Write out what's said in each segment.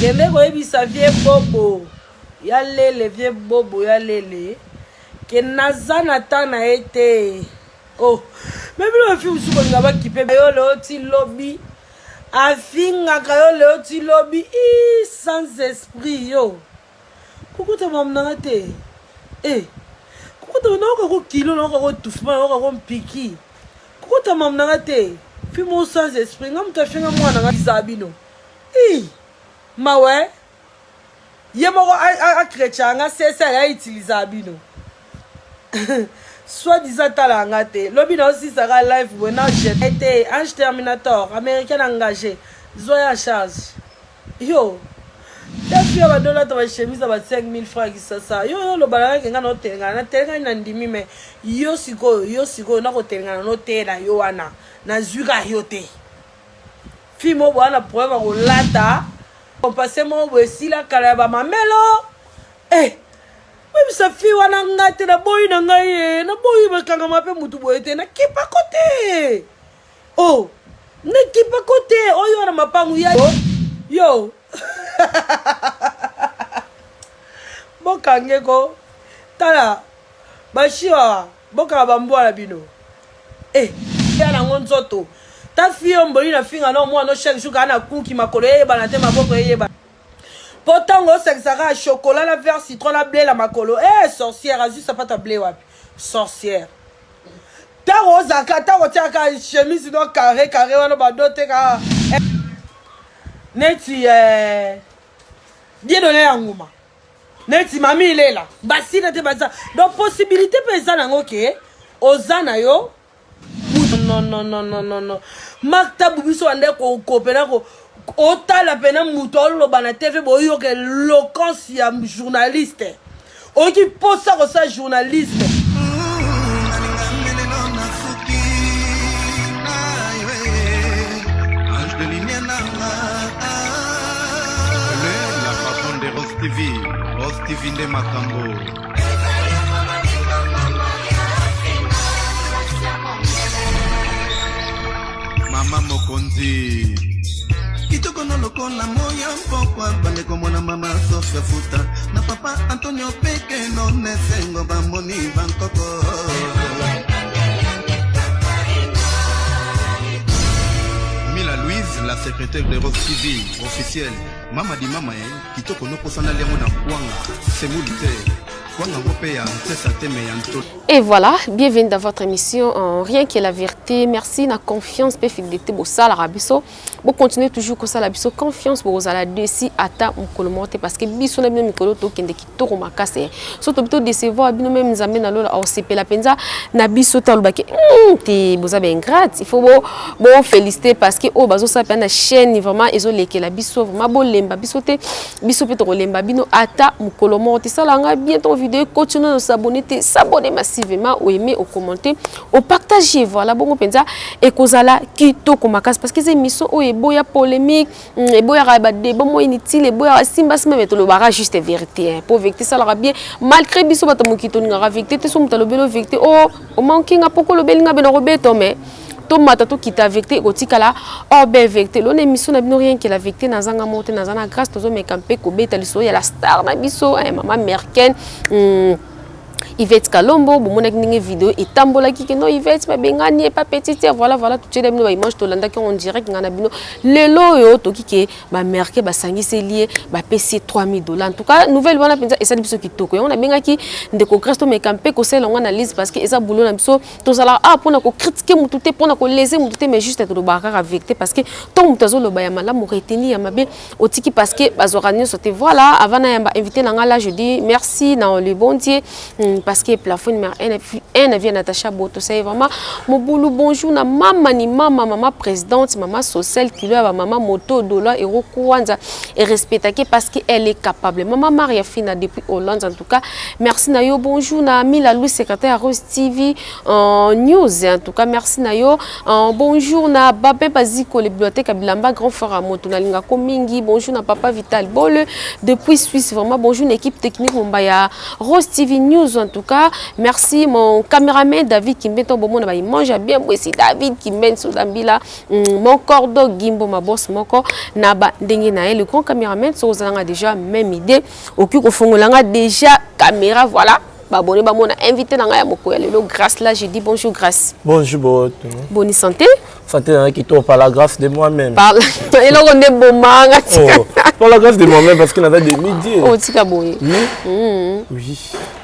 Kende koyebisa vie bobo. Ya lele vie bobo ya lele. Ke nazana tana ete. Oh, même le film sur le gaba qui peut yo le oti lobby. Afinga kayo le oti lobby sans esprit yo. Kuku te mamna te. Eh. Kuku te na ko kilo na ko tufuma na ko piki. Kuku te mamna te. Film sans esprit ngam ta finga mwana nga Zabino. Eh. Mawe. Yemo a chrétien nga c'est ya utiliser Zabino. Soit disant talanga te lobi na aussi sera live wena j'étais Ange Terminator américain engagé zoya charge yo ta fille ba dola ta chemise ba 5000 francs ça yo lo balanga nga no tenga na tenga na ndimi me yo siko na ko tenga no tela yo wana na zuga yo te fimo bwana preuve ko lata on passer mo wesi la kala ba mamelo même sa fille wana ngate na boy na ngai na boy ba kanga mape mutu boyete na kipa côté oh na kipa côté oh yo na mapangu ya yo bokange ko tala bashiwa boka bambwa la bino ya na ngonzoto ta fille mboli na finga no mwa no chaque jour kana kuki makolo yeba na te maboko yeba. Pourtant, on s'exagère chocolat, la verre, citron, la blé, la macolo. Sorcière, juste pas ta blé, wapi. Sorcière. Ta rose, ta chemise, non, carré, on va doter, Neti, bien donné à Ngouma. Neti, mamie, il est là. Bassi, n'était pas ça. Donc, possibilité, paysanne, ok. Ozana, yo. Non. Makta, bubiso, ande, kopena, Ota la pena moutolo bana TV boyo que l'éloquence ya journaliste. On qui pose ça comme ça journaliste. Ange de lumière la patronne de Rose TV de Makambo. Maman Mokonzi. Kitoko no loko na moya mpokwa bande komo na mama Sofia Futa na papa Antonio Peke no nesengo bamboni bankoko Mila Louise la secrétaire de Rose TV officielle mama di mama kitoko no posana lemo na kwanga semulite. Et voilà, bienvenue dans votre émission Rien que la vérité. Merci, la confiance, la fidélité, pour ça, la rabisso. Vous continuez toujours comme ça, la rabisso. Confiance pour vous aller dessus, à monter parce que biso na bien mikolo to kende ki to makase. Surtout plutôt décevoir, bino même nous amène à l'eau au CP la penza na biso ta lubaki. Te vous avez ingrate. Il faut bon féliciter parce que oh bazo ça na chaîne vraiment ils ont leke la biso vraiment bon lemba biso te biso peut to lemba bino ata mukolo monte ça la nga bientôt vidéo, continuez de s'abonner massivement, ou aimer, ou commenter, ou partager. Voilà, bon, penza et kozala kito komakas parce que ces émissions où est boya polémique, et boya rabade, bon inutile, et boya simbas même le barrage juste vérité. Pour vérité ça l'aura bien malgré biso batamu kito ngara vérité, te somme talo belo vérité. Oh, au manquing a poko le belinga beno robeto mais matato qui t'a vecté gotikala oh ben vecté l'on émission n'a rien que la vecté dans un monté dans un grâce tous mes campé kobeta liso ya la star na biso maman Merken Yvette Kalombo bon mon vidéo et tambola qui que non Yvette pas bengani pas petite voilà tout les bino image to landa qui on direct ngana bino lelo yo to qui que ba merke ba sangi c'est lié ba PC $3000 en tout cas nouvelle wana penza et ça biso qui toko on a benga qui ndeko grâce to me campé ko sel on analyse parce que eza boulot na biso to sala pour na ko critiquer mututé pour na ko léser mututé mais juste to bakara avec parce que ton mutazo lo ba ya mala mo retenir ya mabe otiki parce que bazorani sauté voilà avant na yamba invité na ngala je dis merci dans le bon Dieu parce que plafond numéro 1 vient Natacha Boto c'est vraiment mon boulot bonjour na maman présidente maman sociale qui lui a maman moto dollar euro kwanza et respectée parce qu'elle est capable maman Maria Fina depuis Hollande en tout cas merci na yo bonjour na Mila Louis secrétaire Rose TV news en tout cas merci na yo bonjour na Babé Baziko les bibliothèques à Bilamba grand frère à moto na linga komingi bonjour na papa Vital Bole depuis Suisse vraiment bonjour une équipe technique Mombaya Rose TV news en tout cas. Merci mon caméraman David Kimben, ton bon il mange bien aussi David Kimben Soudambila, mon cordo Gimbo ma boss moko naba dengue na le grand caméraman so zanga déjà même idée oki ko fongolanga déjà caméra voilà. Babone ba mona invité na ngaya moko le grâce là j'ai dit bonjour grâce. Bonjour bon. Bonne santé. Santé qui tourne par la grâce de moi-même. Par et là on est bon manga. Par la grâce de moi-même parce qu'il avait des midi. Oh tika boy. Oui.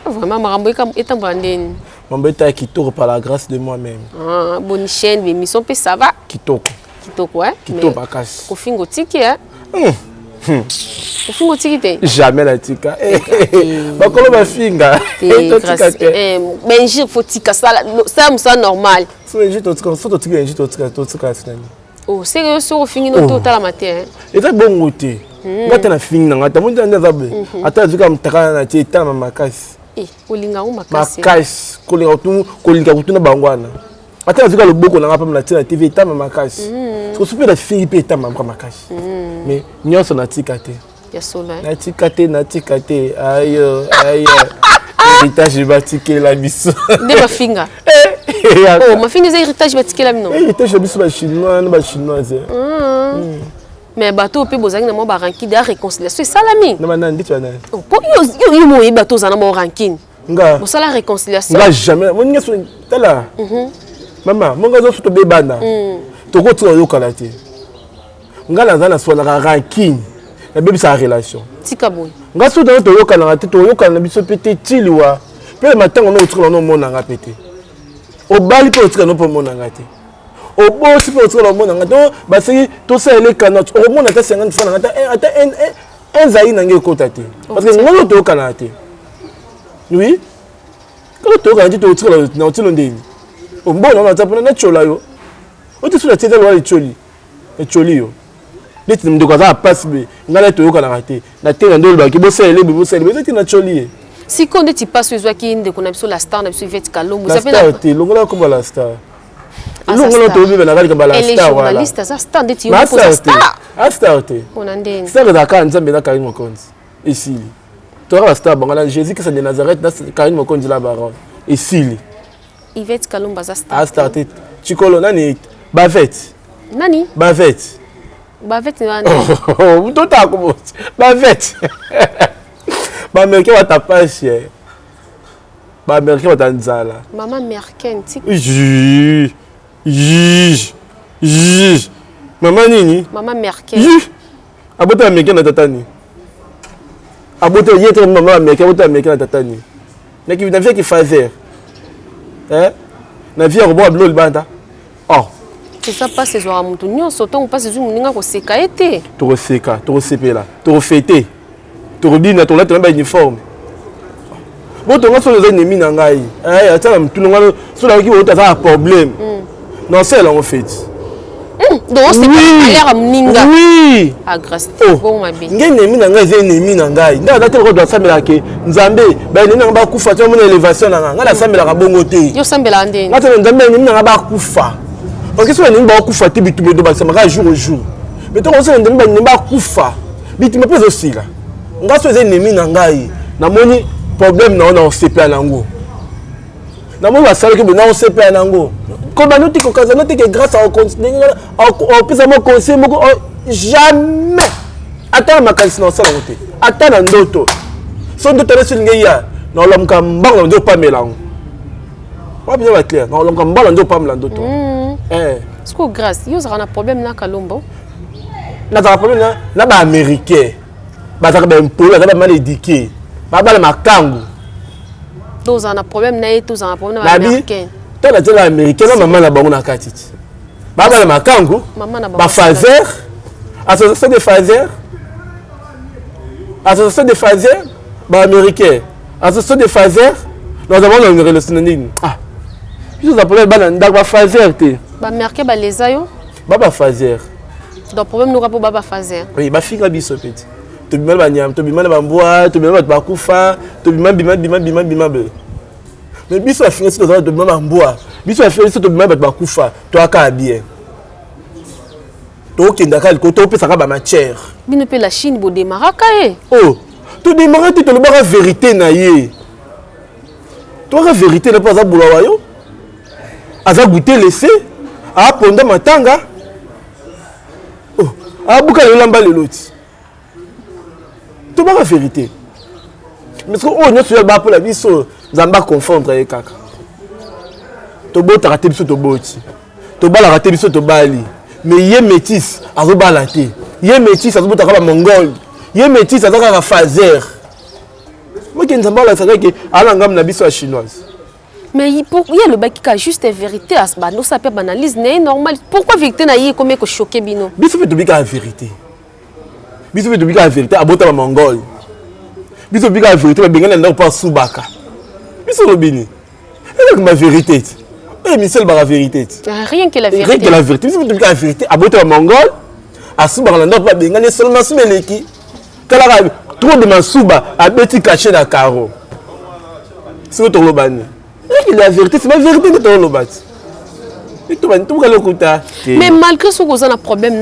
Vraiment marambo est en brandine. Mon bête qui tourne par la grâce de moi-même. Ah bonne chaîne mais mission pe ça va. Qui tourne. Qui tourne quoi? Qui tourne pas casse. Ko fingo tiki hein. Fingo tiki jamais la tika. Ba kolo ba finga. Benji faut tika ça ça normal. So benji to tika oh sérieux sur fingi no to la matin. Et ça bon goûter. Ngata na fingi ngata mo ndanda zabe. Ata zuka mtakana na cheta makasi. Kolinga u makasi. Makasi kolinga kutuna bangwana. Ata zuka loboko na ngapa na tina TV tama makasi. Ko super la fingi pe tama makasi. Mais nyonso na tika te. Ya solo. Na tika te. Ayo. Héritage batiqué la biso. De ma finga. Oh, ma finga c'est héritage batiqué la non. Héritage biso ba chinois, ba chinoise. Mais bateau pe bozaki na mo ba ranking de réconciliation c'est salami. Na manana ndi twana. Oh, po yo mo e bateau za na mo ranking. Nga. Bo sala réconciliation. Nga jamais. Mo ngeso tala. Maman, mon gars zo to be bana. To ko tso yo kala te. Nga la za na so na ranking. La bébé sa relation. Tika boy. Nga so to yo kala te to yo kala biso pété tiliwa. Pe matango no tso no mona nga pété. O bali pe tso no po mona nga te. O bo si pe tso no mona nga to ba si to sa ele kana o mona ta 50 francs ata un zaï na nge kota te. Parce que ngo to yo kala te. Oui. Quand to kala te to tso na tso ndeni. O mbona na tapona na chola yo. O te so la tete lo wa choli. E choli yo. Neti mdoko za passe be ngala to yoka na raté na te ndolo ba ki bo sele be na choli. Si quand tu passes aux qui inde qu'on a sur la star na sur Yvette Kalombo ça fait te longola comme la star longola to be na kali comme la star wala journaliste ça star de tu pour la star a star te on ande star da ka nzambe na Karine Mokonzi ici to la star bangala Jésus qui de Nazareth na Karine Mokonzi la baron ici Yvette Kalombo za star a star te chikolo nani bavette nani bavette bavette nani oh tout a comment bavette ba américain wa tapache ba américain wa tanzala maman américaine tik maman nini maman américaine abota américain na tatani abota yete maman américain abota américain na tatani na ki na vie qui fazer na vie robot bleu banda oh c'est ça passe ces jours à mutu nyonso to passe ces jours muninga ko seka été to seka to sepela to fêter to bina to la to ba uniforme bon to ngaso les ennemis na ngai atala mtulu ngalo so la ki ota za problème non c'est là en fait donc c'est pas l'air muninga oui agresse bon ma bien ngene ennemi na ngai ze ennemi na ngai nda date ko do sambela ke nzambe ba ennemi ba kufa to mon élévation na ngala sambela ka bongo te yo sambela ndeni ngata nzambe ennemi na ba kufa parce que so ennemi ba kufa te bitu do ba sambela jour au jour mais to ko so ennemi ba kufa bitu me pèse aussi là ngaso ze ennemi na ngai na moni problème na on CPA nango na moni ba sala ke na on CPA nango ko ba noti ko kaza noti que grâce au pesa mo conseil moko jamais attends makanisi na sala ngote attends na ndoto so ndoto na singe ya na olomka mbanga ndo pa melango wa bien ba clair na olomka mbanga ndo pa melango ndoto est-ce que grâce yo za na problème na Kalombo na za problème na ba américain ba za ba impolo ba mal éduqué ba ba makangu dos on a problème na tous on a problème américain to la tela américain na maman na bango na katiti ba ba makangu ba fazer association de fazer ba américain association de fazer nous avons une relation nini ils ont appelé ba ndak ba fazer te ba américain ba les ayo ba fazer donc problème nous rapport ba fazer oui ba finga biso petit to bimala ba nyam to bimala ba mboa to bimala ba kufa to bimala mais biso afin si to bimala mboa biso afin si to bimala ba kufa to aka bien to kenda kali ko to pesa ka ba matière bino pe la Chine bo démaraka oh to démarrer to le ba vérité na ye Toi, la vérité n'est pas à Boulawayo. Aza goûté laissé. A ponda matanga. Oh. A bouka le lamba le loti. Tout la vérité. Mais ce qu'on a sur le bas pour la vie, Zamba confondre avec Kaka. Tobo t'as raté biso toboti. Toba la raté biso tobali. Mais yé métis, à rebalate. Yé métis, à rebalate mongol. Yé métis, à rebalate phaser. Moi qui ne sais pas la saga qui a l'angam na biso chinoise. Mais il y a le bac qui a juste vérité à ce bano, ça peut banalise, n'est normal. Pourquoi vérité na yé comme que choqué bino? Biso peut te la vérité. Biso peut te la vérité à bota mongol. Biso peut la vérité, mais bien n'a pas soubaka. Biso robini. Elle ma vérité. Michel la vérité. Rien que la vérité. Rien que la vérité. Biso peut te la vérité à bota mongol. À soubaka n'a pas bien gagné seulement soumeleki. Kala trop de masouba à petit caché dans carreau. C'est ton lobani. La vérité, c'est la vérité de ton lobat. Mais malgré ce qu'on a un problème,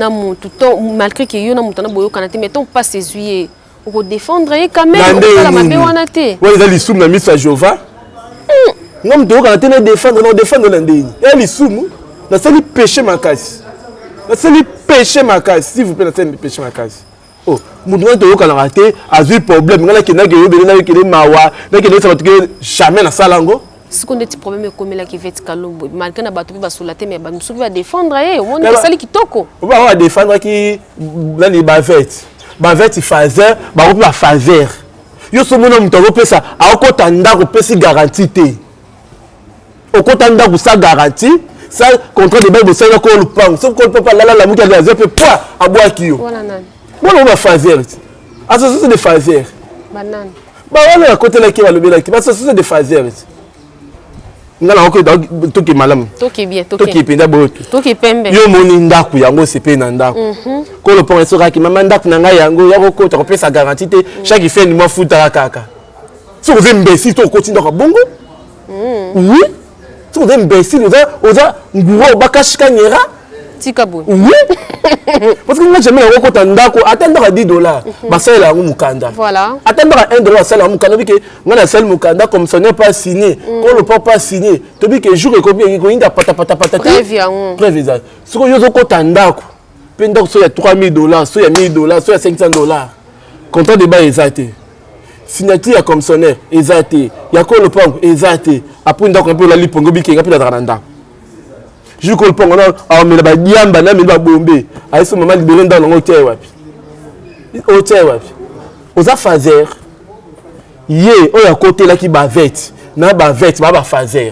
malgré qu'il y a un problème, mettons pas ses yeux pour défendre quand même. Oui, ils ont les soums, mis à Jova. Non, tu vas défendre, non, défendre l'indé. Et les soums, c'est le péché ma casse. C'est le péché ma casse, s'il vous plaît, c'est le péché ma casse. Oh, mon doigt de haut qu'on a raté, a eu problème, il y a qui n'a que mawa, il y a qui jamais dans salango. Ce qu'on a des problèmes comme là qui fait calombo, malgré na bateau va sur la terre, mais bah nous va défendre, on est sali qui toko. On va défendre qui dans les bavettes, bavettes fazer, bah on va fazer. Yo so mona mutoro pesa, a okota ndako pesi garantie te. Okota ndako sa garantie. Ça, contrat de bail, c'est le pang. Sauf qu'on ne peut pas la mouka de la zèbre, quoi, à boire qui yo. Voilà, on va faire. Ah, ça, c'est des phases. Banane. Bah, on est à côté de la qui va le bien. Bah, ça, c'est des phases. On a encore tout qui est malade. Tout qui est bien. Tout qui est bien. Tout qui est bien. Yo, mon indaku, yango, c'est pas indaku. Quand le pont est sur la qui m'a mandaku, nanga yango, yango, tu as sa garantie. Chaque fait, il m'a foutu à la caca. Si vous êtes imbécile, tu continues à bongo. Oui. Si vous êtes imbécile, vous êtes ngouro bakashika nyera. Tikabou. Oui. Parce que moi j'aime le recompte ndako attendre à $10. Bah ça là mukanda. Voilà. Attendre à $1 ça là mukanda que moi la seule mukanda comme ça n'est pas signé. Quand le pas signé, tu dis que jour et combien il y a pata. Prévision. Ce que yo recompte ndako. Pendant que il y a $3,000, soit il y a $1,000, soit il y a $500. Contrat de bail exact. Signature comme sonnaire exact. Il y a quoi le pont exact. Après ndako un peu la lipongo biki ngapi la randa. Je ne sais pas si on a diamba na milba bombe à ce moment libéré dans l'hôtel wapi aux affaires yé o ya côté là qui bavette na bavette ba fazer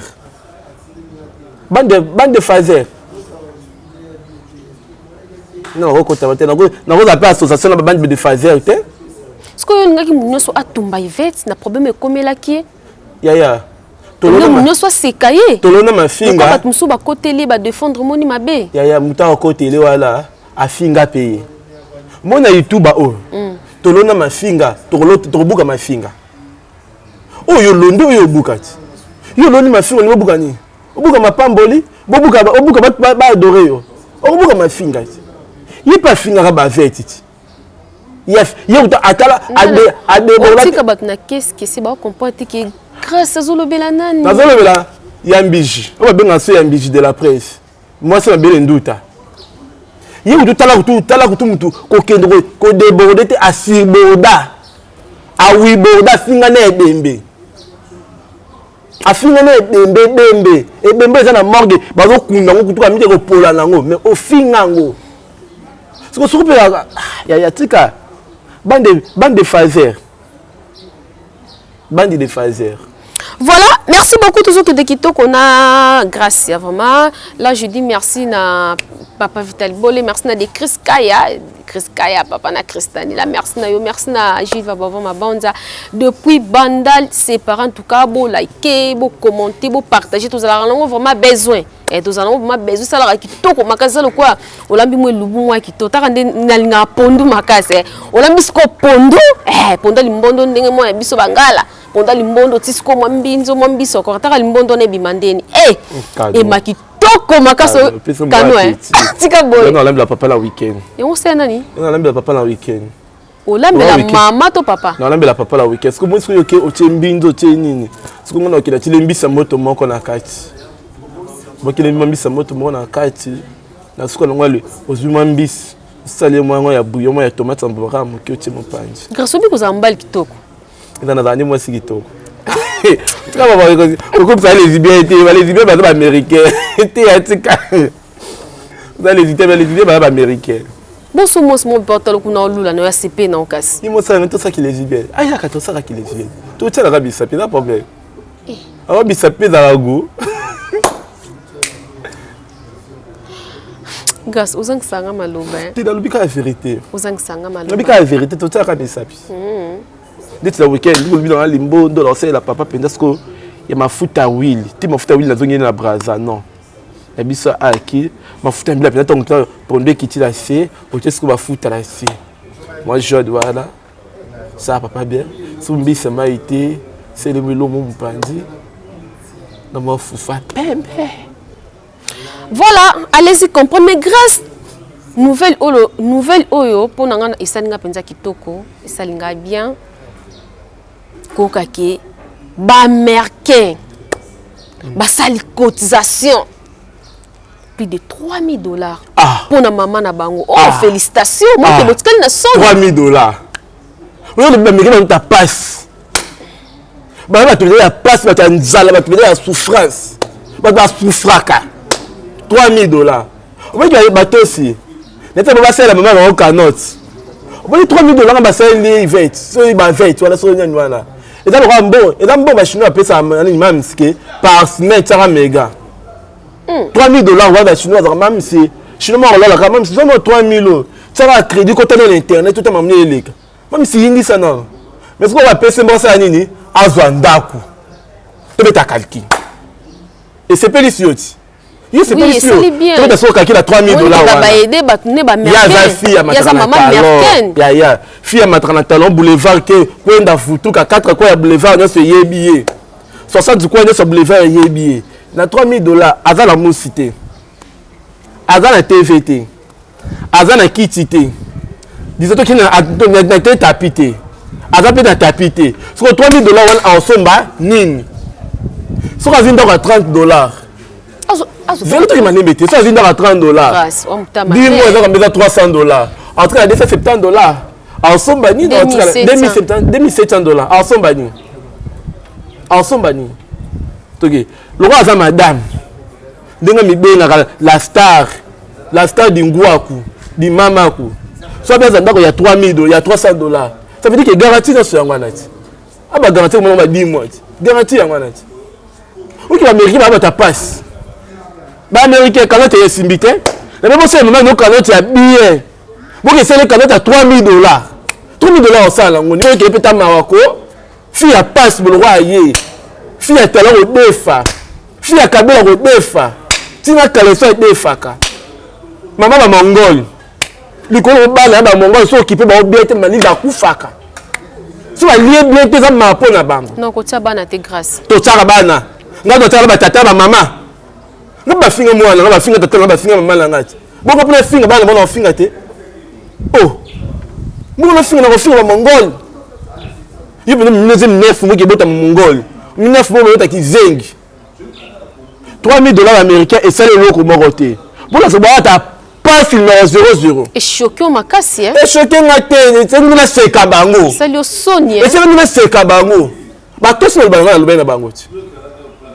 bande fazer non o côté na ko appelle association na bande de fazer té ce que ngaki munyoso atumba ivette na problème comme là qui ya Nous sommes sécaillés. Tolona ma finga. Nous sommes à côté les bas défendre moni mabe. Ya muta à côté les wala a finga payer. Mona YouTube o. Tolona ma finga, torobuka ma finga. Oh yo londo yo bukati. Yo londi ma finga ni buka ni. Obuka ma pamboli, obuka ba adoré yo. Obuka ma finga. Yi pa finga ba vetiti. Yef, yo atala ade bola. Tika batna qu'est-ce que c'est ba comporte qui grâce à Zolobela nani. Na Zolobela yambiji. On va bien assurer yambiji de la presse. Moi c'est ma belle nduta. Yé ou tala kutu mutu ko kendro ko déborder te asirboda. A wiboda finga na dembe. A finga na dembe. E dembe za na morgue bazo kunda ngo kutu ka mite ko pola nango mais au finga ngo. Siko soupe ya tika bande de phaser. Bande de phaser. Voilà, merci beaucoup tous autres de Kito qu'on a grâce vraiment. Là je dis merci à Papa Vital Bolé, merci à Chris Kaya, Papa na Christani, la merci na yo, merci na Gilles Babava ma banda. Depuis Bandal, ses parents en tout cas, bon liker, bon commenter, bon partager, tous allons vraiment besoin. Et tous allons vraiment besoin ça la Kito ko makasa le quoi. Olambi mo lubu moi Kito, ta kande nalinga pondu makase. Olambi sko pondu, ponda limbondo ndenge mo biso bangala. Ponda limbondo tisiko mwambinzo mwambiso kwa taka limbondo ne bimandeni makitoko makaso kano tika boy non la papa la week-end et on sait nani non la papa la week-end olambela mama to papa na olambela papa la week-end parce que moi soki oke otie mbindo otie nini soki ngona okela tilembisa moto moko na kati bokele mbisa moto moko na kati na suka longo le ozwi mwa mbisi osali mwa ya bouillon mwa ya tomate mbora moke otie mopanzi grâce obi kozala mobali kitoko eza na zala ndi mwasi kitoko tika baba okopesa lesibien te balesibien baza baaméricain te atika za lesibien baza baaméricain boso mwasi mo portalo kuna olula na ya CP na okasi ni mosala tosaki lesibien ayaka tosakaki lesibien totialaka bisapi eza problème awa bisapi ezala go grâce ozangisanga maloba te nalobi kaka vérité ozangisanga maloba nalobi kaka vérité totialaka bisapi ndeti na weekend ndikolobi nanga limbondo naosalela papa mpenza siko ya mafuta ya wili te mafuta ya wili nazongeni na braza non ya biso aki mafuta ya mbila mpenza ntongo to pondo ekiti na se otie siko bafuta na se moi jode wana ça papa bien so mbisa mai te selemi lomo mopanzi na mafufa pembe. Voilà, allez-y comprendre. Mais grâce nouvelle oyo pour nanga esalinga penza kitoko, esalinga bien. Kokake ba américain. Ba sali cotisation. Plus de $3,000 pour na maman na bango. Oh, félicitations. Moi que l'autre na son $3,000. Oui, le américain ta passe. Ba tu la passe, ba ta nzala, ba tu la souffrance. Ba ta souffraka. $3,000. On va dire bateau aussi. N'était pas passé la maman au canotte. On va dire $3,000 ba ça les vêtements. So ba vêtements wala so nyani wana. Et dans le bon, et dans bon ba chinois appelle ça même ski par semaine ça méga. $3,000 wala chinois même c'est chinois là quand même c'est vraiment $3,000. Ça va crédit côté de l'internet tout à m'amener les gars. Même si hindi ça non. Mais ce qu'on va payer c'est bon ça nini azwandaku. Tu ta calcul. Et c'est délicieux. Oui, c'est bien. Tu as soka kila $3,000 ba aider ba tune ba américain. Ya za maman américaine. Ya fille ya matrana talon boulevard ke kwenda futuka 4 kwa ya boulevard no se yebiye. 60 kwa no se boulevard yebiye. Na $3,000 aza la musité. Aza na TVT. Aza na kitité. Disons que na tapité. Aza pe na tapité. Sur $3,000 wana en somba nini. Sur azinda kwa $30. Zéro truc m'a embêté. Ça, j'ai à $30. 10 mois, ils ont besoin $300. En train de $70. En Sombani, $2,700. En Sombani. En Sombani. Le roi a madame. La star. La star d'Ingouakou. Di Mamakou. Soit bien, il y a $3,000, il y a $300. Ça veut dire que garantie dans ce yanganati. Ah, bah, garantie, on va 10 mois. Garantie yanganati. Ou qui va mériter, bah, ta passe. Ba américain quand tu es simbité mais bon c'est moment nous quand tu as bien bon que c'est le quand tu as $3,000 $3,000 au sala ngoni que peut ta mawako fille a passe le roi yé fille a talon au defa fille a kabela au defa tina kaleso defa ka maman ba mongol likolo bana ba mongol so occupé ba bien te mani ba kufaka so ba lié bien te za mapo na bango non ko tia bana te grâce to tsara bana ngado tsara ba tata ba mama ngaba finga mwana ngaba finga tata ngaba finga mama la ngati boko pona finga bana bona finga te oh mbona finga na finga ba mongol yibe no mineze nefu mo ke bota mongol nefu mo bota ki zengi $3,000 américains et ça le loko moroté bona so bata pas film 00 et choqué makasi et choqué ngate c'est ngina seka bango ça lui sonye et c'est ngina seka bango ba to so bana lo bena bango ti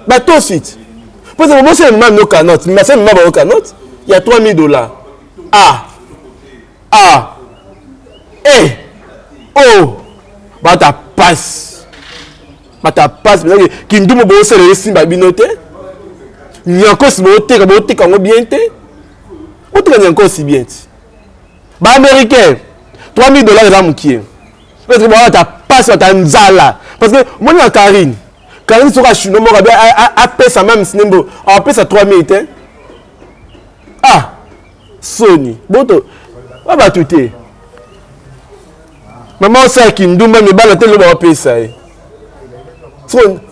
ba to sit. Parce que moi, c'est même nos canottes. Mais c'est même nos canottes. Il y a $3,000. Eh! Oh! Bah, ta passe. Bah, ta passe. Qui nous dit c'est le simba binoté. Il y a encore si bon, t'es quand bien t'es. Où t'es encore si bien. Bah, américain. $3,000 les amis qui est. Parce que bah, ta passe, ta nzala. Parce que moi, je suis Karine. Quand il sera chinois, il a payé sa même cinéma. Il a payé sa $3,000. Ah! Sony. Bon, tu vas tout est. Maman, c'est qui me dit, mais il va payer ça.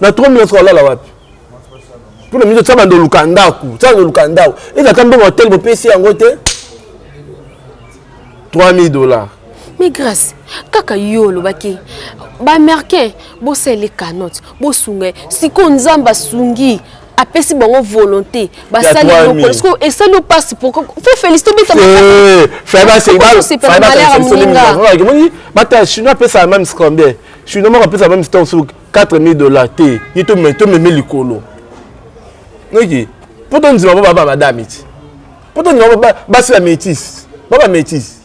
Na $3,000 sur là, là. Pour le milieu, ça va dans le Lukanda. Ça va dans le Lukanda. Et là, quand on hôtel, vous payez en côté $3,000. Mais grâce, kaka yolo baki, ba américain, bo c'est les canottes, bo sunga, si kon nzamba sungi, apesi bango volonté, ba sali loko, et ça nous passe pour faut féliciter mais ça fait ba c'est pas malheur à Moninga. Bata chinois peut ça même combien? Chinois m'a peut ça même temps sur $4,000 té, il te met likolo. OK. Pour ton dire baba madame iti. Pour ton dire baba c'est la métisse. Baba métisse.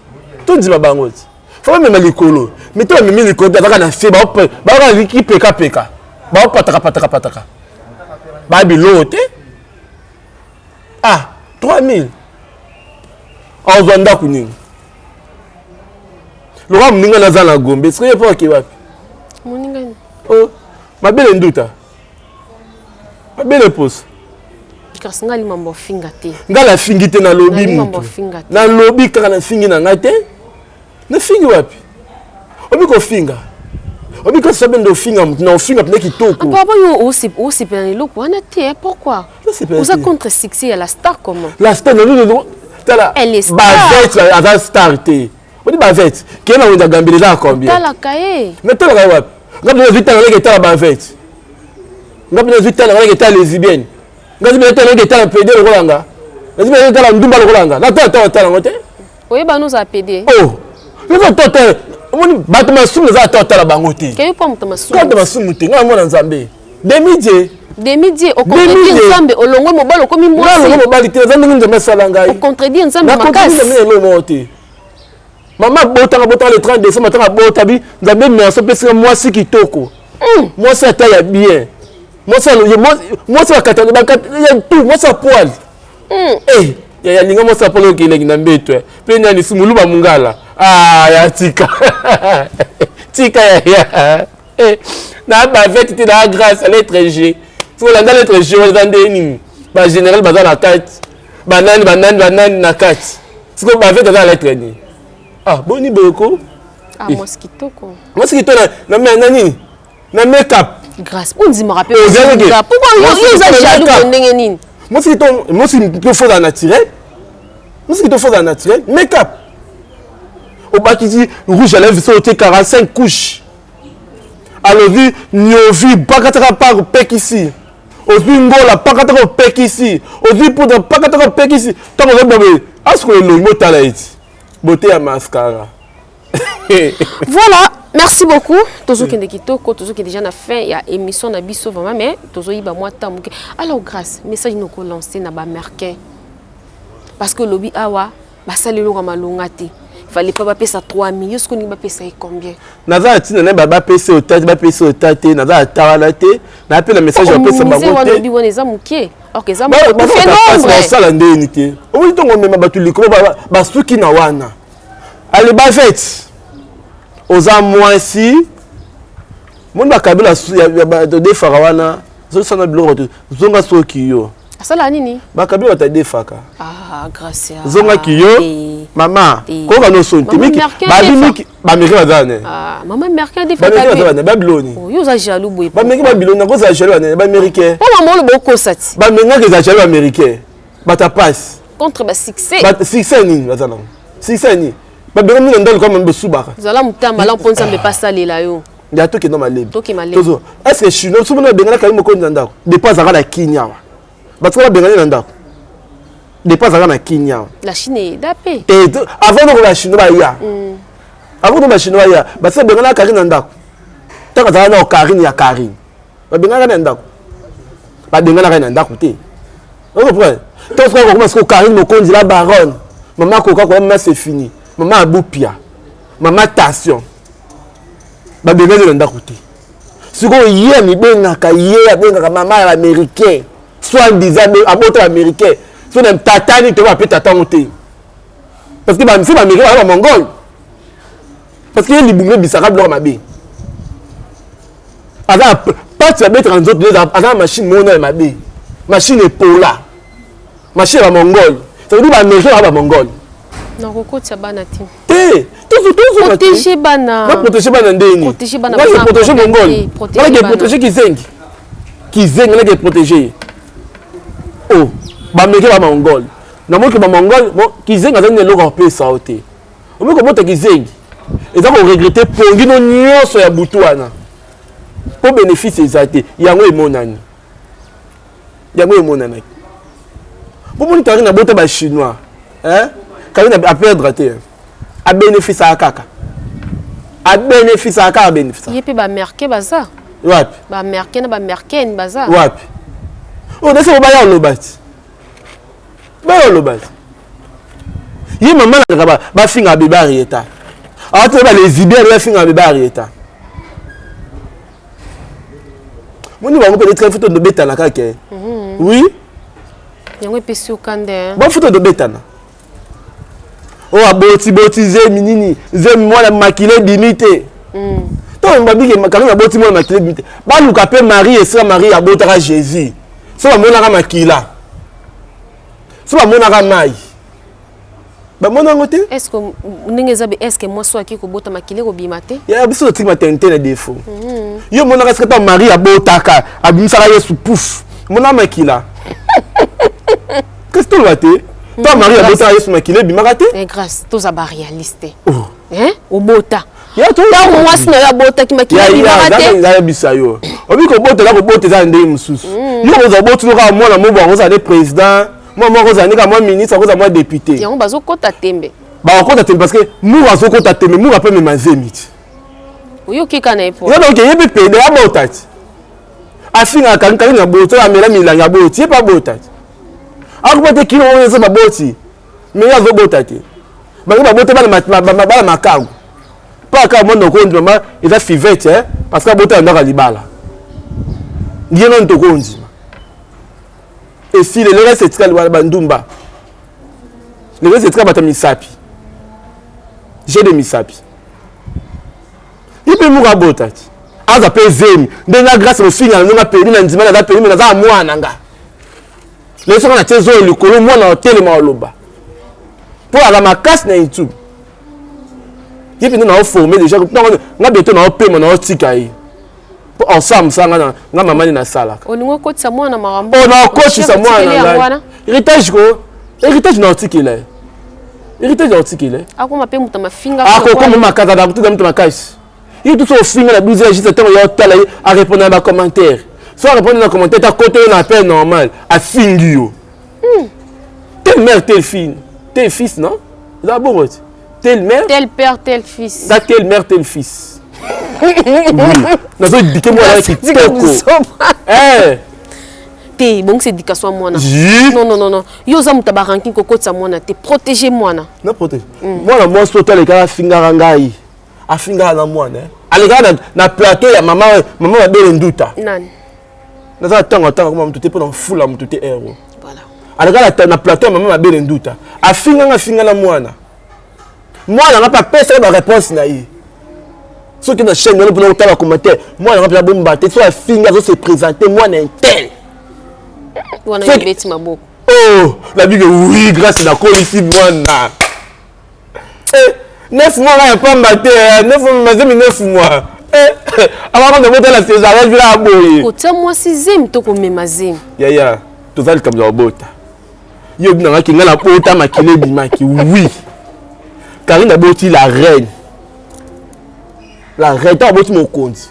Tout dit baba ngoti. Faut même likolo. Mais toi même likolo daza na fait ba liki peka. Ba pataka. Ba bilote. Ah, 3,000. En zanda kuninga. Le roi Moninga naza na Gombe. Est-ce que pas ki wapi? Moninga. Oh, ma belle nduta. Ma belle pose. Grâce ngali mambo finga te. Ngala fingi te na lobby mutu. Na lobby kaka na fingi na ngate. Na fingi wapi? Obi ko finga. Obi ko sabe ndo finga mutu na finga pene kitoko. Papa yo aussi pe loko wana te pourquoi? Vous êtes contre succès à la star comment? La star non. Elle est star. Bavette à star te. Odi bavette. Qui na wenda gambele za combien? Tala kae. Mais tala kae wapi? Ngapena vita na ngeta bavette. Ngapena vita na ngeta lesbienne. Ngazi bete na ngeta na PD lokolanga. Ngazi bete na ndumba lokolanga. Na tala ngote. Oui ba nous a PD. Oh. Nous tata. Omoni batuma sumu za tala bango te. Kayo pa mutama sumu. Batuma sumu te. Nga mona Nzambe. Demi-dieu au contredit Nzambe olongo mobalo komi mwasi. Olongo mobali te Nzambe ngi salanga. Au contredit Nzambe makasi. Na contredit Nzambe lo mote. Maman bota le 30 décembre tanga bota bi Nzambe merci pesa mwasi kitoko. Mwasi ataya bien. Mwasi akatana ya tout mwasi poil. Eh, ya linga mwasi polo kile na mbetwe. Pe nyani simuluba mungala. Ah, ya tika. Tika ya. Eh, na ba vete te na grâce à l'étranger. Tu vois dans l'étranger on dans des nini. Ba général bazana na carte. Banani na carte. Tu vois ba vete dans l'étranger. Ah, boni boko. Ah, mosquito ko. Mosquito na nani? Na make-up. Grâce. On dit me rappelle. Pourquoi ils ont jaloux ndenge nini? Mosquito faut naturel. Mosquito faut naturel. Make-up. Au bas qui dit rouge à lèvres sauté 45 couches. Alors vu nyovi pakataka par pek ici. Ozu ngola pakataka pek ici. Ozu poudre pakataka pek ici. Tant on va bébé. Est-ce que le mot talaït? Beauté à mascara. Voilà, merci beaucoup. Tozo kende kitoko, tozo qui déjà na fin il y a émission na biso vraiment mais tozo yiba moi tamuke. Alors grâce, message nous ko lancer na ba américain. Parce que lobby awa ba salelo ka malonga te. Il fallait pas payer ça 3 millions, ce qu'on y va payer combien? Naza atina na ba payer au tate, ba payer au tate, naza atawala te, na appel le message on peut se bagoter. On lobby on les amuke. OK, ça ba fait nombre. Ba sala ndeni. O wi tongo mema batuli ko ba suki na wana. Allez ba fête. Oza mwasi. Mon ba kabila ya de farawana, zo sana biloko to. Zonga soki yo. Asala nini? Ba kabila ta defaka. Ah, grâce. Zonga kiyo. Mama, ko ba no sonte miki. Ba bimiki, ba meki bazane. Ah, maman américain defaka. Ba meki bazane, ba biloni. Oh, yo za jaloux boy. Ba meki ba biloni, ko za jaloux ane, ba américain. Pas maman le boko sati. Ba menga ke za jaloux américain. Ba ta passe. Contre ba succès. Ba succès ni bazana. Succès ni. Ba benga mi ndalo comme mbesubaka. Zala mutamba la mponza mbe pasale la yo. Ya to ke no malebe. To ke malebe. Tozo. Est-ce que chino souvent benga na kalimo ko ndako. Dépense à la Kenya. Parce que benga na ndako. Dépense à la Kenya. La Chine est dapé. Et avant de la Chine ba ya. Avant de la Chine ba ya, ba se benga na Karine ndako. Tant que na Karine ya Karine. Ba benga na ndako. Ba benga na ndako te. On comprend. Tant que on commence ko Karine mo kondi la baronne. Maman koka ko maman c'est fini. Maman abupia. Maman tension. Ba benga na ndako te. Siko yé mi benga ka yé benga maman américain. Soit disant aboto américain. So dem tatani te va peut tata monter. Parce que si américain va mongol. Parce que les boumé bisaka blo mabe. Ada pas tu vas mettre en autres ada machine mona mabe. Machine Epola. Machine va mongol. Ça veut dire américain va mongol. Non koko tia bana ti. Tout protéger bana. Va protéger bana ndeni. Protéger bana. Va protéger mongol. Va protéger Kizengi. Kizengi na protéger. Oh. Ba meke ba mongol na moke ba mongol Kizengi azani loko pe saote o meko bota Kizengi eza ko regretter pongi no nyonso ya butu wana po bénéfice ezate yango emonani po moni Karine abota ba chinois hein Karine a perdre te a bénéfice à kaka a bénéfice à kaka bénéfice yepe ba merke baza wapi ba merke na ba merken baza wapi o dese ba ya lobati ye mama na ba finga beba rieta ate ba les ibères ba finga beba rieta moni ba ngopele très photo de beta na kaka oui yango epesi okande ba photo de beta na o aboti zemi nini zemi mwana makile dimite to mbabike makalo na boti mwana makile dimite ba luka pe Marie et sœur Marie abotaka Jésus so ba mona ka makila so ba mona ka mai ba mona ngote est-ce que ninge zabe est-ce que moi soit ki ko bota makile ko bimate ya biso ti maternité na défaut yo mona ka skata Marie abotaka abimisaka Yesu pouf mona makila qu'est-ce que tu vas te toi Marie abotaka Yesu makile bimaka te mais grâce tous aba réaliste hein obota ya to ya moi sino ya bota ki makile bimaka te ya bisa yo obi ko bota la ko bota za ndé mususu yo ko za bota no ka mwana mo bo za ne président moi ko za moi ministre ko za moi député yango bazo kota tembe ba kota tembe parce que nous azo kota tembe nous après même mazemiti oyo kika na epo yo donc yebe pede ya botati afinga kan na bota ya mela milanga boti ye pa botati akupote kilo on za baboti mais ya zo botati ba bote ba makago pas ka mondo ko ndima eza fivete hein parce que bota ndaka libala ngeno ntoko ndima et si le reste c'est ka bandumba le reste c'est ka bata misapi j'ai de misapi ipe muka botati aza pe zemi ndenga grâce au finga ndenga peri na ndima na peri na za mwana nga le soko na tezo likolo mwana hotel ma oloba pour la makasi na YouTube yepi nous avons formé déjà nga beto na opema na otika yi pour ensemble ça nga maman na sala oningo kotisa mwana marambo na kotisa mwana héritage na otikela akoma pe muta mafinga akoko mo makata na kutuda muta makasi yi tout so finga na bize juste temps ya tala a répondre na commentaire soit répondre na commentaire ta côté na appel normal a fingi yo telle mère telle fille tel fils non là bon tel mère tel père tel fils da tel mère tel fils oui nazo dike moi là kitoko te bon c'est éducation mwana non yo za mutaba ranking kokotsa mwana te protéger mwana na protéger mwana moi total le kala finga ngai a finga na mwana aleka na plateau ya maman ba bele nduta nani naza tango comme mutu te pour fula mutu te héros voilà aleka na plateau maman ba bele nduta a finga na mwana n'a pas personne de réponse na yi ceux qui na chaîne pour nous faire commentaire moi n'a pas bomba te soit finga se présenter moi na tel wana yebeti maboko oh la bigue oui grâce na ko ici mwana 9 mois là pas mbaté 9 mois avant de monter la césarien je la boye kotia moi 6e to ko memazim ya to zal comme la bota yo bina ki ngala bota makile bimaki oui Karine a boti la reine ta boti mon konzi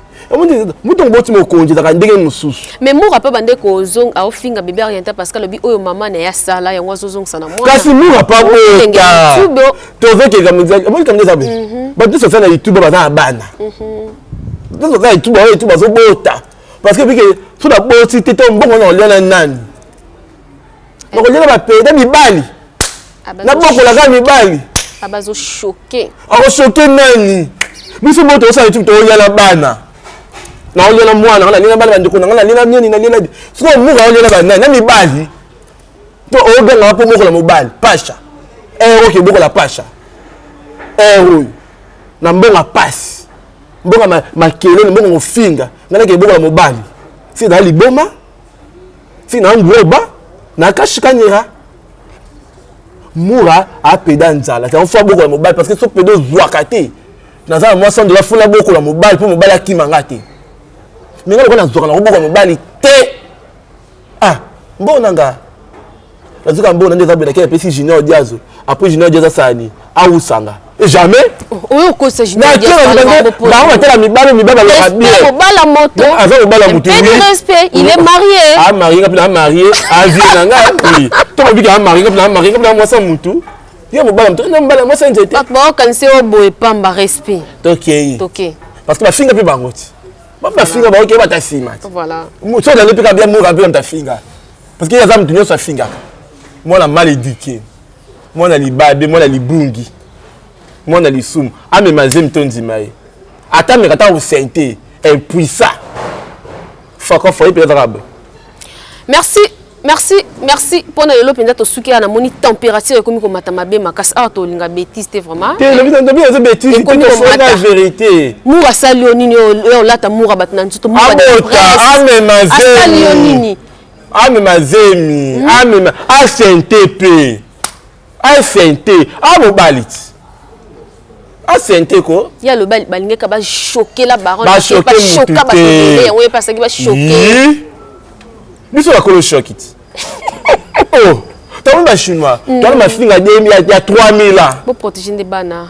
muto boti mon konzi da ndenge mususu mais mo rappelle bande ko zong a ofinga bébé rien parce que lobi oyo mama na ya sala yango zozong sana moi kasi mo rappelle bota to veke comme ça ba tout ça na YouTube ba na bana tout ça YouTube zo bota parce que bike tout la boti te to mbongo na oliana nani ko liana ba pede mibali na boko la ga mibali abazo choqué ako choqué nani biso moto osa YouTube to yala bana na oyela mwana na nina bana ndiko na nina nini na nina siko muka oyela bana na mibali to oga na po moko la mobali pasha ke boko la pasha na mbonga pass mbonga makelo mbonga ngofinga ngana ke boko la mobali si na liboma si na ngoba na kashikanyira Moura a pédé nzala c'est un fois beaucoup la mobile parce que ce pédo zouakate naza moi sans de la foula beaucoup la mobile pour mobile qui mangate mais quand on a zouaka na beaucoup la mobile te ah bon nanga la zuka bon nanga za bela ke pesi junior diazo après junior diazo sani a usanga Jamais. Oui, au cause de la moto. Respect, il est marié. Ah, marié, marié. Ah, oui. Toi, tu as marié, moi, ça moutou. Il y a moi, ça n'était pas. Quand c'est au bout, pas de respect. Ok. Parce que ma fille n'a plus bangote. Ma fille n'a pas ok, ta fille. Voilà. Moi, tu as plus bien mourir comme ta fille. Parce qu'il y a des gens qui sa fille. Moi, on a mal éduqué. Moi, on a libadé, moi, on a libungi. Moi, on a les soum. Ah, mais ma zème ton dimaï. Attends, mais quand on s'est impuissant. Faut qu'on fasse un arabe. Merci pour nous le pendant to suki ana moni température comme comme matamabe makas a to linga bêtise te vraiment. Te le bitan bien bêtise c'est la vérité. Moura salionini o lata moura batna ntuto moura. Ah mais ma zème. Salionini. Ah mais ma zème. Ah mais ah SNTP. Ah SNT. Ah mobalit. Ah SNT quoi? Il y a le bal balinga ka ba choquer la baronne. Ba choquer ba choquer. On est passé ba choquer. Nous sommes à cause de choc. Oh, tu as un chinois. Tu as ma fille il y a 3000 ans. Pour protéger des bana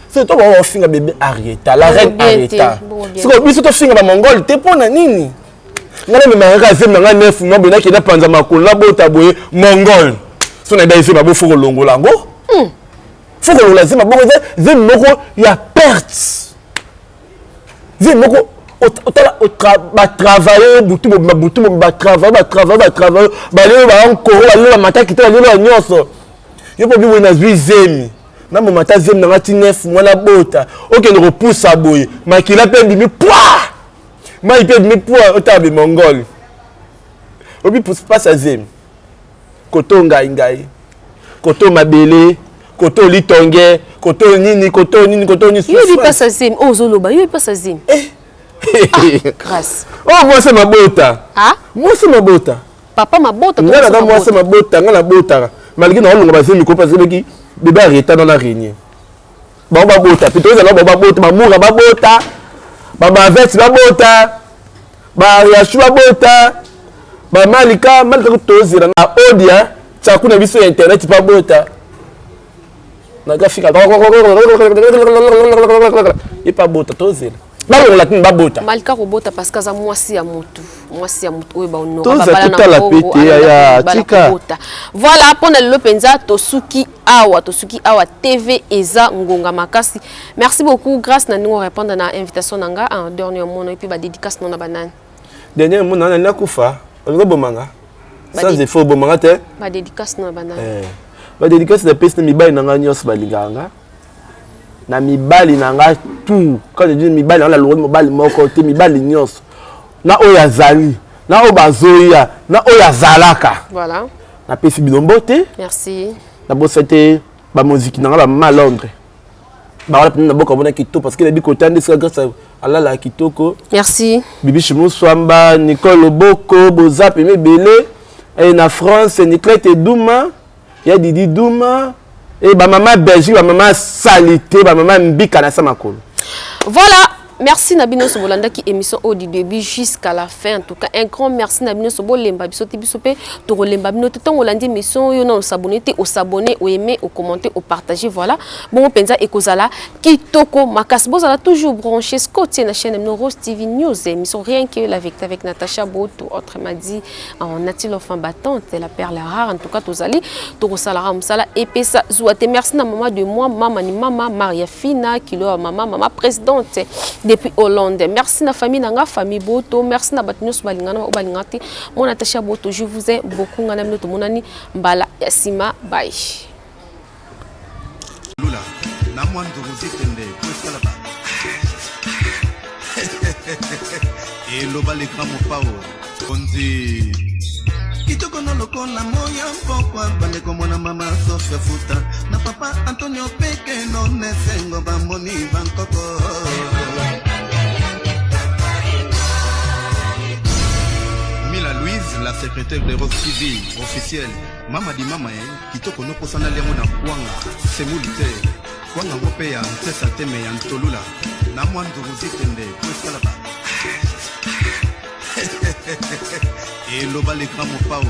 c'est toi qui as fille bébé Arieta, la reine Arieta. C'est comme si tu as fille mongol, tu es pour nani? Ngana me manga zema ngana nefu mbo na kida panza makolo bota boye mongol. So na daise babo foko longola ngo. Foko longola zema boko zema moko ya perte. Zema moko va travailler butu va travailler balé ba encore balé ba mata kita balé ba nyonso yo po bi na zemi na mo mata zemi na ngati neuf mwana bota OK ne repousse aboye makila pe bimi poa mai pe bimi poa otabe mongol obi pousse pas sa zemi koto ngai koto mabele koto litonge koto nini yo pas sa zemi ozoloba yo pas sa zemi grâce. Oh, moi c'est ma bota. Ah? Moi c'est ma bota. Papa ma bota. Moi c'est ma bota, ngana bota. Malgré non on va se miko parce que bébé arrêta dans la réunion. Ba bota, plutôt ça ba bota, ba moura ba bota. Ba veste ba bota. Ba yashu ba bota. Ba malika tozira na odia, ça kuna biso internet ba bota. Na graphique. Et pas bota tozira. Malika robota parce que ça moisi ya mutu oyo ba honora voilà pour le penza tosuki awa TV eza ngonga makasi. Merci beaucoup grâce na nous répondre na invitation nanga en dernier mot et puis ba dédicace na banane dernier mot na nakufa bomanga sans effort bomanga te ba dédicace na banane ba dédicace de peste mi ba nanga nyos balinganga na mibali nanga tout quand je dis mibali on la loi mibali moko te mibali nyos na oya zali na obazoya na oya zalaka voilà na pesi bilombo te merci na bosete ba musique nanga ba ma Londres ba wala pena boka bona kitoko parce que la bikotande c'est grâce à la kitoko merci bibi Chimou Swamba Nicole Boko Bozap mebele et na France Niclette Douma ya Didi Douma et ba maman Belgique, ba maman Salité, ba maman Mbika na Samakolo. Voilà, merci Nabino Sobolanda qui émission au début jusqu'à la fin. En tout cas, un grand merci Nabino Sobolemba biso tibisope to rolemba bino tout temps olandi émission yo na s'abonner au s'abonner au aimer au commenter au partager voilà. Bon penza ekozala kitoko makas bozala toujours branché Scotty na chaîne de Rose TV News émission rien que la vérité avec Natacha Boto autrement dit on a-t-il enfin battante la perle rare en tout cas tozali to rosalara msala epesa zuate merci na maman de moi maman ni maman Maria Fina kilo maman présidente depuis Hollande. Merci na famille nanga famille Boto, merci na batnyos balingana o balingati. Mon Natacha Boto, je vous aime beaucoup ngana minoto monani mbala yasima bye. Lula, na mwando rozitende kwesala ba. Et lo bale kamo pao. Konzi kitoko no lokola moya mpokwa bande komona mama Sofia Futa na papa Antonio Peke no nesengo bamoni bankoko. Mila Louise, la secrétaire de Rose TV officielle. Mama di mama kitoko no posana lengo na kwanga semulite kwanga ngope ya ntesa teme ya ntolula na mwandu rozitende kwesala ba. Et lo bale kamo pao.